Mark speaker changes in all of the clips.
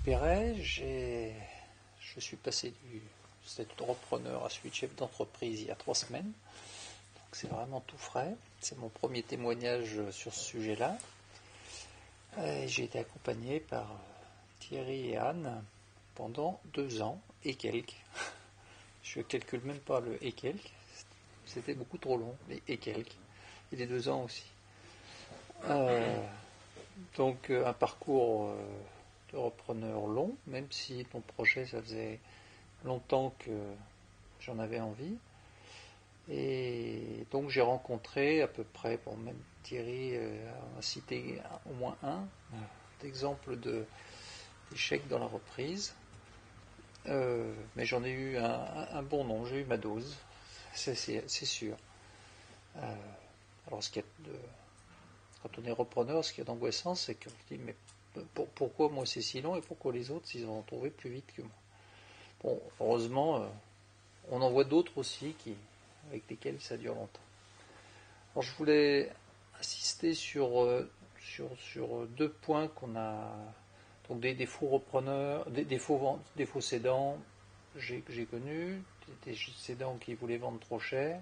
Speaker 1: Perret, je suis passé du statut de repreneur à celui de chef d'entreprise il y a 3 semaines. Donc c'est vraiment tout frais. C'est mon premier témoignage sur ce sujet-là. Et j'ai été accompagné par Thierry et Anne pendant 2 ans et quelques. Je ne calcule même pas le et quelques. C'était beaucoup trop long, les et quelques. Et les 2 ans aussi. Donc un parcours de repreneur long, même si mon projet, ça faisait longtemps que j'en avais envie. Et donc j'ai rencontré à peu près, bon, même Thierry a cité au moins un exemple d'échec dans la reprise. Mais j'en ai eu un bon nombre, j'ai eu ma dose, c'est sûr. Alors quand on est repreneur, ce qui est angoissant, c'est qu'on se dit mais pourquoi moi c'est si long et pourquoi les autres ils ont trouvé plus vite que moi. Bon, heureusement, on en voit d'autres aussi avec lesquels ça dure longtemps. Alors je voulais insister sur 2 points qu'on a. Donc des faux repreneurs, des faux cédants, j'ai connu, des cédants qui voulaient vendre trop cher.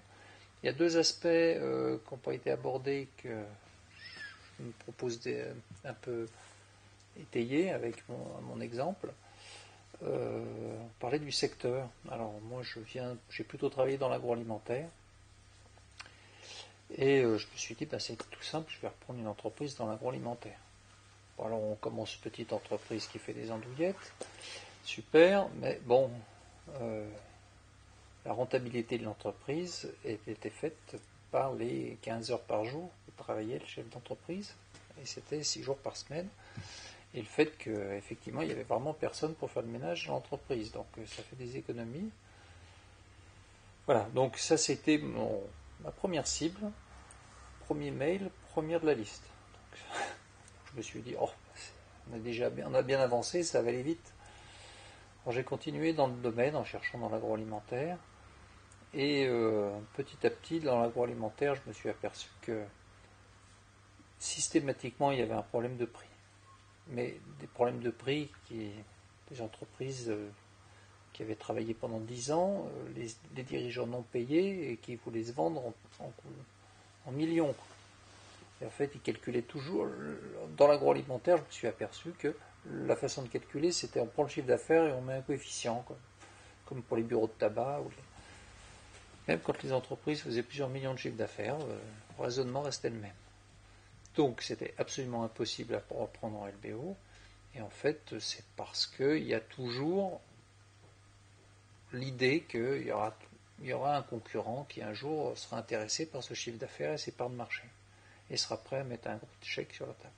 Speaker 1: Il y a 2 aspects qui n'ont pas été abordés que je me propose un peu étayer avec mon exemple. On parlait du secteur. Alors moi j'ai plutôt travaillé dans l'agroalimentaire. Et je me suis dit, c'est tout simple, je vais reprendre une entreprise dans l'agroalimentaire. Bon, alors on commence une petite entreprise qui fait des andouillettes, super, mais bon, la rentabilité de l'entreprise était faite par les 15 heures par jour que travaillait le chef d'entreprise, et c'était 6 jours par semaine, et le fait qu'effectivement il n'y avait vraiment personne pour faire le ménage dans l'entreprise, donc ça fait des économies. Voilà, donc ça c'était ma première cible. Premier mail, première de la liste. Donc, je me suis dit, on a bien avancé, ça va aller vite. Alors j'ai continué dans le domaine en cherchant dans l'agroalimentaire. Et petit à petit, dans l'agroalimentaire, je me suis aperçu que systématiquement, il y avait un problème de prix. Mais des problèmes de prix des entreprises qui avaient travaillé pendant 10 ans, les dirigeants non payés et qui voulaient se vendre en millions. Et en fait, ils calculaient toujours. Dans l'agroalimentaire, je me suis aperçu que la façon de calculer, c'était on prend le chiffre d'affaires et on met un coefficient, comme pour les bureaux de tabac. Même quand les entreprises faisaient plusieurs millions de chiffres d'affaires, le raisonnement restait le même. Donc, c'était absolument impossible à reprendre en LBO. Et en fait, c'est parce qu'il y a toujours l'idée qu'il y aura un concurrent qui un jour sera intéressé par ce chiffre d'affaires et ses parts de marché. Et sera prêt à mettre un gros chèque sur la table.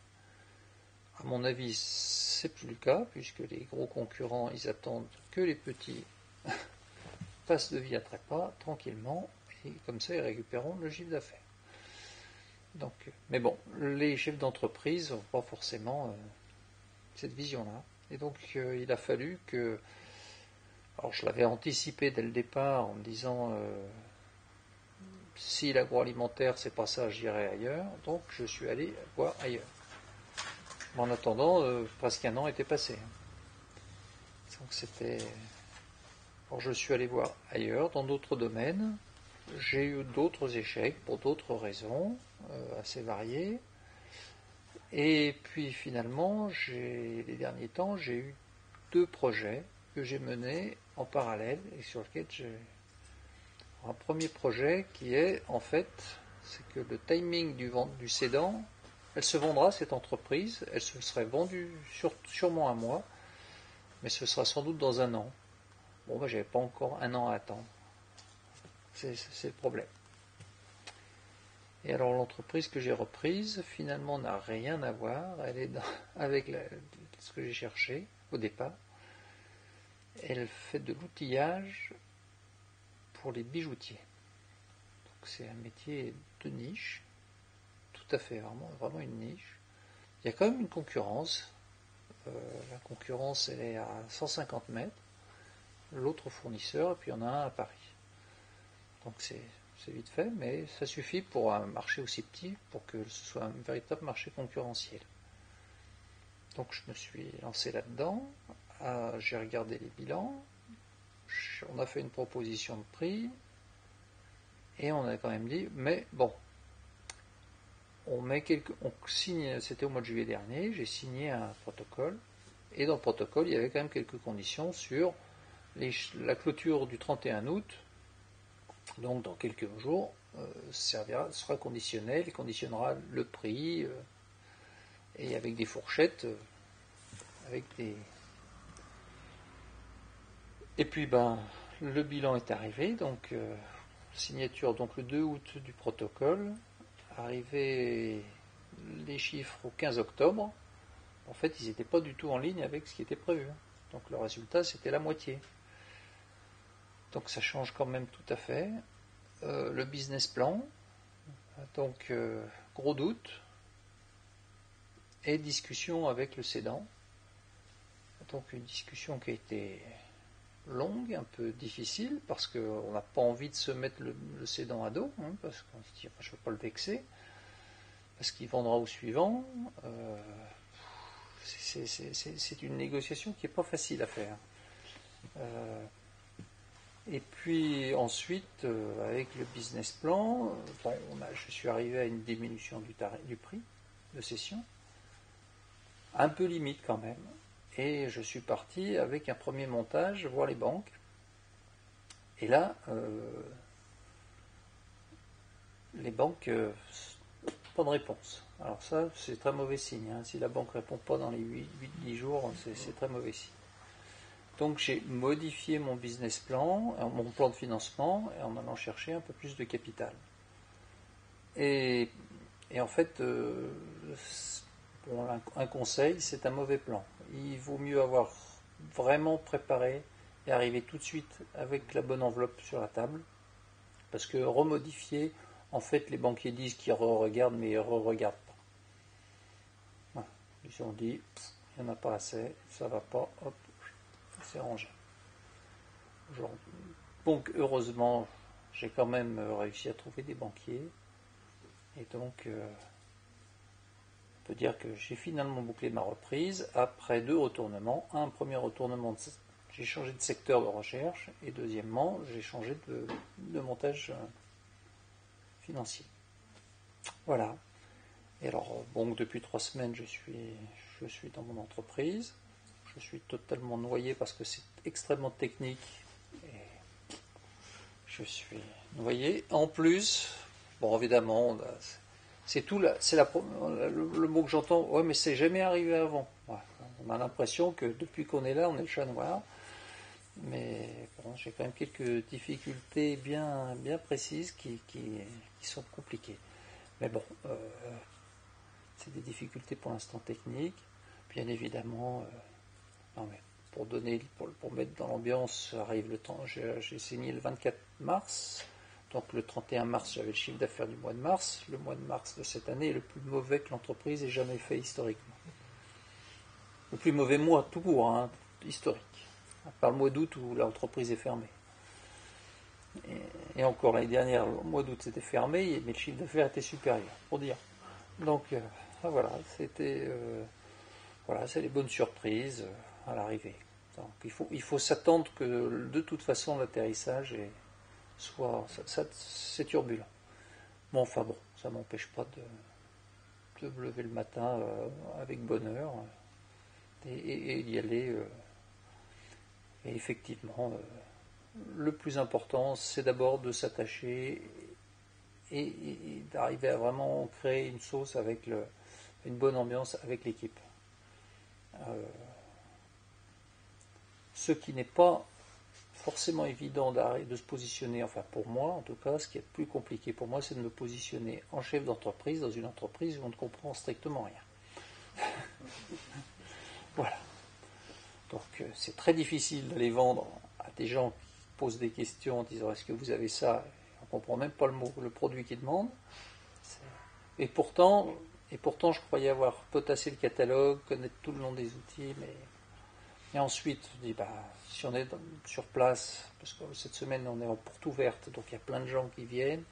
Speaker 1: À mon avis, c'est plus le cas, puisque les gros concurrents, ils attendent que les petits passent de vie à trépas, tranquillement, et comme ça, ils récupéreront le chiffre d'affaires. Donc, mais bon, les chefs d'entreprise n'ont pas forcément cette vision-là. Et donc, il a fallu que... Alors, je l'avais anticipé dès le départ en me disant... si l'agroalimentaire c'est pas ça, j'irai ailleurs. Donc je suis allé voir ailleurs. En attendant, presque un an était passé. Donc c'était. Alors je suis allé voir ailleurs, dans d'autres domaines. J'ai eu d'autres échecs pour d'autres raisons assez variées. Et puis finalement, les derniers temps, j'ai eu 2 projets que j'ai menés en parallèle et sur lesquels j'ai. Un premier projet qui est, en fait, c'est que le timing du cédant, elle se vendra cette entreprise, elle se serait vendue sûrement à moi, mais ce sera sans doute dans un an. Bon, j'avais pas encore un an à attendre. C'est le problème. Et alors l'entreprise que j'ai reprise, finalement, n'a rien à voir. Elle est avec ce que j'ai cherché au départ. Elle fait de l'outillage pour les bijoutiers. Donc c'est un métier de niche. Tout à fait, vraiment une niche. Il y a quand même une concurrence. La concurrence, elle est à 150 mètres. L'autre fournisseur, et puis il y en a un à Paris. Donc c'est vite fait, mais ça suffit pour un marché aussi petit pour que ce soit un véritable marché concurrentiel. Donc je me suis lancé là-dedans, j'ai regardé les bilans, on a fait une proposition de prix, et on a quand même dit, mais bon, on signe, c'était au mois de juillet dernier, j'ai signé un protocole, et dans le protocole, il y avait quand même quelques conditions sur la clôture du 31 août, donc dans quelques jours, sera conditionnel, il conditionnera le prix, et avec des fourchettes, avec des... Et puis le bilan est arrivé, donc signature donc le 2 août du protocole, arrivé les chiffres au 15 octobre, en fait ils n'étaient pas du tout en ligne avec ce qui était prévu. Donc le résultat c'était la moitié. Donc ça change quand même tout à fait. Le business plan, donc gros doute, et discussion avec le cédant. Donc une discussion qui a été longue, un peu difficile, parce qu'on n'a pas envie de se mettre le cédant à dos, parce qu'on se dit je ne veux pas le vexer, parce qu'il vendra au suivant. C'est une négociation qui n'est pas facile à faire. Et puis ensuite, avec le business plan, je suis arrivé à une diminution du prix de cession, un peu limite quand même, et je suis parti avec un premier montage voir les banques. Et là, les banques, pas de réponse. Alors ça, c'est très mauvais signe. Si la banque ne répond pas dans les 8-10 jours, c'est très mauvais signe. Donc j'ai modifié mon business plan, mon plan de financement, en allant chercher un peu plus de capital. Et en fait, un conseil, c'est un mauvais plan. Il vaut mieux avoir vraiment préparé et arriver tout de suite avec la bonne enveloppe sur la table. Parce que remodifier, en fait, les banquiers disent qu'ils re-regardent, mais ils ne re-regardent pas. Voilà. Ils ont dit, il n'y en a pas assez, ça ne va pas, hop, c'est rangé. Donc, heureusement, j'ai quand même réussi à trouver des banquiers. Et donc, on peut dire que j'ai finalement bouclé ma reprise après 2 retournements. Un premier retournement, j'ai changé de secteur de recherche, et deuxièmement, j'ai changé de montage financier. Voilà. Et alors, depuis 3 semaines, je suis dans mon entreprise. Je suis totalement noyé parce que c'est extrêmement technique. Et je suis noyé. En plus, évidemment, c'est tout là. Le mot que j'entends. Ouais, mais c'est jamais arrivé avant. Ouais, on a l'impression que depuis qu'on est là, on est le chat noir. Mais j'ai quand même quelques difficultés bien précises qui sont compliquées. Mais c'est des difficultés pour l'instant techniques. Bien évidemment, pour mettre dans l'ambiance, arrive le temps. J'ai signé le 24 mars. Donc le 31 mars, j'avais le chiffre d'affaires du mois de mars. Le mois de mars de cette année est le plus mauvais que l'entreprise ait jamais fait historiquement. Le plus mauvais mois tout court, historique. À part le mois d'août où l'entreprise est fermée. Et encore l'année dernière, le mois d'août c'était fermé, mais le chiffre d'affaires était supérieur, pour dire. Donc voilà, c'était c'est les bonnes surprises à l'arrivée. Donc il faut s'attendre que de toute façon l'atterrissage c'est turbulent. Bon, ça m'empêche pas de me lever le matin avec bonheur et d'y aller. Et effectivement, le plus important, c'est d'abord de s'attacher et d'arriver à vraiment créer une sauce avec une bonne ambiance avec l'équipe. Ce qui n'est pas forcément évident de se positionner, enfin pour moi en tout cas, ce qui est plus compliqué pour moi, c'est de me positionner en chef d'entreprise dans une entreprise où on ne comprend strictement rien. Voilà. Donc c'est très difficile d'aller vendre à des gens qui posent des questions en disant est-ce que vous avez ça, on ne comprend même pas le produit qu'ils demandent. Et pourtant, je croyais avoir potassé le catalogue, connaître tout le nom des outils, Et ensuite, je dis, si on est sur place, parce que cette semaine on est en porte ouverte, donc il y a plein de gens qui viennent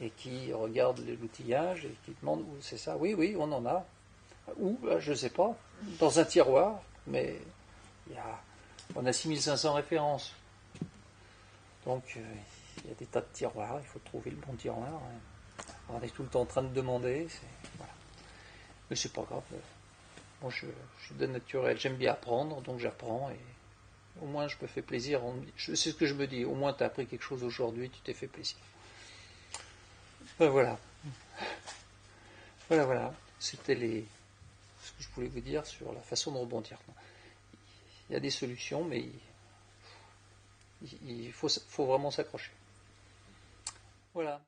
Speaker 1: et qui regardent l'outillage et qui demandent où c'est ça. Oui, on en a. Où? Je ne sais pas. dans un tiroir, mais on a 6500 références. Donc il y a des tas de tiroirs, il faut trouver le bon tiroir. On est tout le temps en train de demander. Voilà. Mais c'est pas grave. Moi, je suis de naturel, j'aime bien apprendre, donc j'apprends et au moins je me fais plaisir. C'est ce que je me dis, au moins tu as appris quelque chose aujourd'hui, tu t'es fait plaisir. Ben voilà. Voilà. C'était ce que je voulais vous dire sur la façon de rebondir. Il y a des solutions, mais il faut vraiment s'accrocher. Voilà.